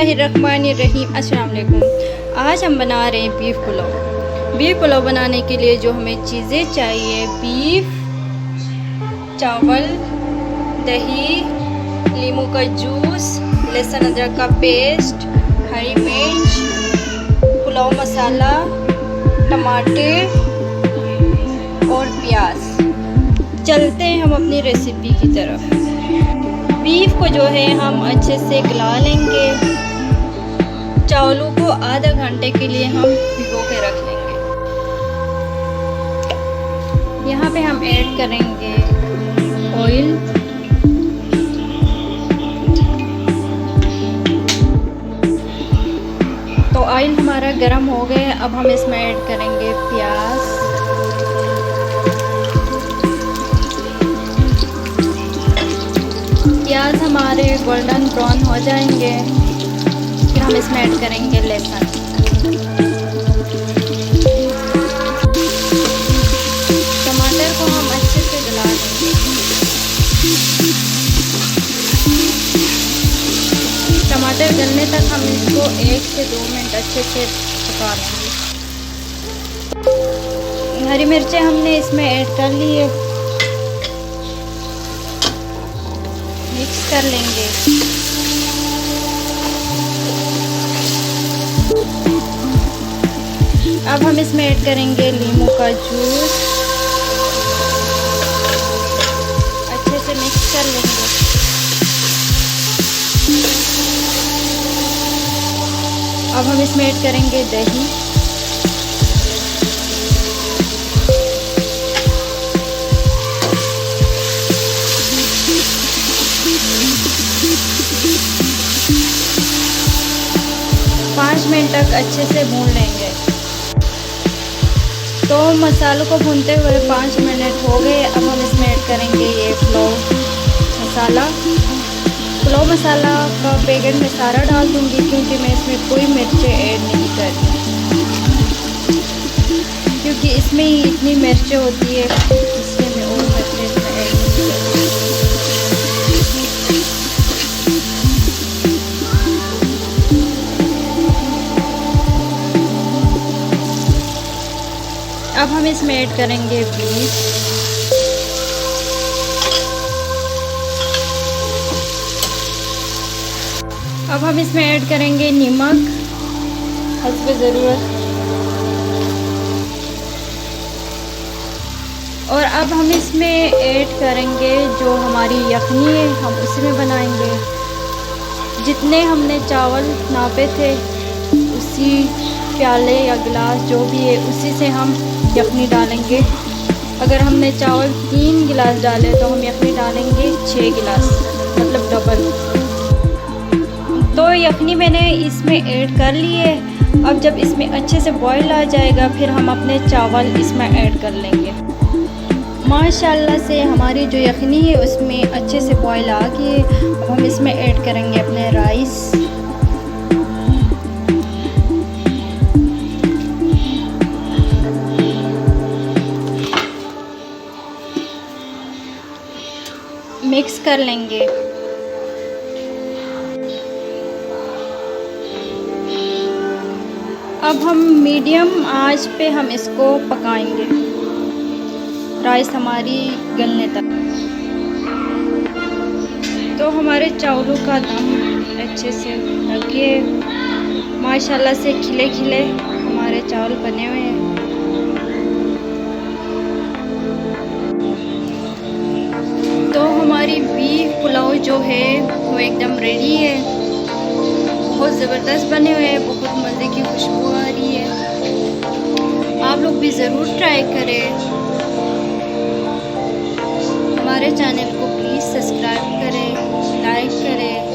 बिस्मिल्लाहिर्रहमानिर्रहीम। अस्सलाम वालेकुम। आज हम बना रहे हैं बीफ पुलाव। बीफ पुलाव बनाने के लिए जो हमें चीज़ें चाहिए, बीफ, चावल, दही, नींबू का जूस, लहसुन अदरक का पेस्ट, हरी मिर्च, पुलाव मसाला, टमाटर और प्याज। चलते हैं हम अपनी रेसिपी की तरफ। बीफ को जो है हम अच्छे से गला लेंगे। चावलों को आधा घंटे के लिए हम भिगो के रख लेंगे। यहाँ पे हम ऐड करेंगे ऑयल, तो ऑयल हमारा गर्म हो गया। अब हम इसमें ऐड करेंगे प्याज, प्याज हमारे गोल्डन ब्राउन हो जाएंगे। फिर हम इसमें ऐड करेंगे लहसुन। टमाटर को हम अच्छे से गला लेंगे। टमाटर गलने तक हम इसको 1 से 2 मिनट अच्छे से पका लेंगे। हरी मिर्चें हमने इसमें ऐड कर ली है, मिक्स कर लेंगे। अब हम इसमें ऐड करेंगे नींबू का जूस, अच्छे से मिक्स कर लेंगे। अब हम इसमें ऐड करेंगे दही, पाँच मिनट तक अच्छे से भून लेंगे। तो मसालों को भूनते हुए 5 मिनट हो गए। अब हम इसमें ऐड करेंगे ये पुलाव मसाला। पुलाव मसाला का पैकेट में सारा डाल दूंगी, क्योंकि मैं इसमें कोई मिर्चें ऐड नहीं करती, क्योंकि इसमें ही इतनी मिर्चें होती है, इसलिए मैं और मिर्चें इसमें ऐड नहीं करती। अब हम इसमें ऐड करेंगे बीफ, अब हम इसमें ऐड करेंगे नमक हस्ब ज़रूरत, और अब हम इसमें ऐड करेंगे जो हमारी यखनी है, हम उसी में बनाएंगे। जितने हमने चावल नापे थे उसी प्याले या गिलास जो भी है उसी से हम यखनी डालेंगे। अगर हमने चावल 3 गिलास डाले तो हम यखनी डालेंगे 6 गिलास, मतलब डबल। तो यखनी मैंने इसमें ऐड कर ली है। अब जब इसमें अच्छे से बॉईल आ जाएगा, फिर हम अपने चावल इसमें ऐड कर लेंगे। माशाल्लाह से हमारी जो यखनी है उसमें अच्छे से बॉईल आ गई है। अब हम इसमें ऐड करेंगे अपने राइस, मिक्स कर लेंगे। अब हम मीडियम आंच पे हम इसको पकाएंगे, राइस हमारी गलने तक। तो हमारे चावलों का दम अच्छे से लग गया। माशाल्लाह से खिले खिले हमारे चावल बने हुए हैं। तो हमारी बीफ पुलाव जो है वो एकदम रेडी है। बहुत ज़बरदस्त बने हुए हैं, बहुत मज़े की खुशबू आ रही है। आप लोग भी ज़रूर ट्राई करें। हमारे चैनल को प्लीज़ सब्सक्राइब करें, लाइक करें।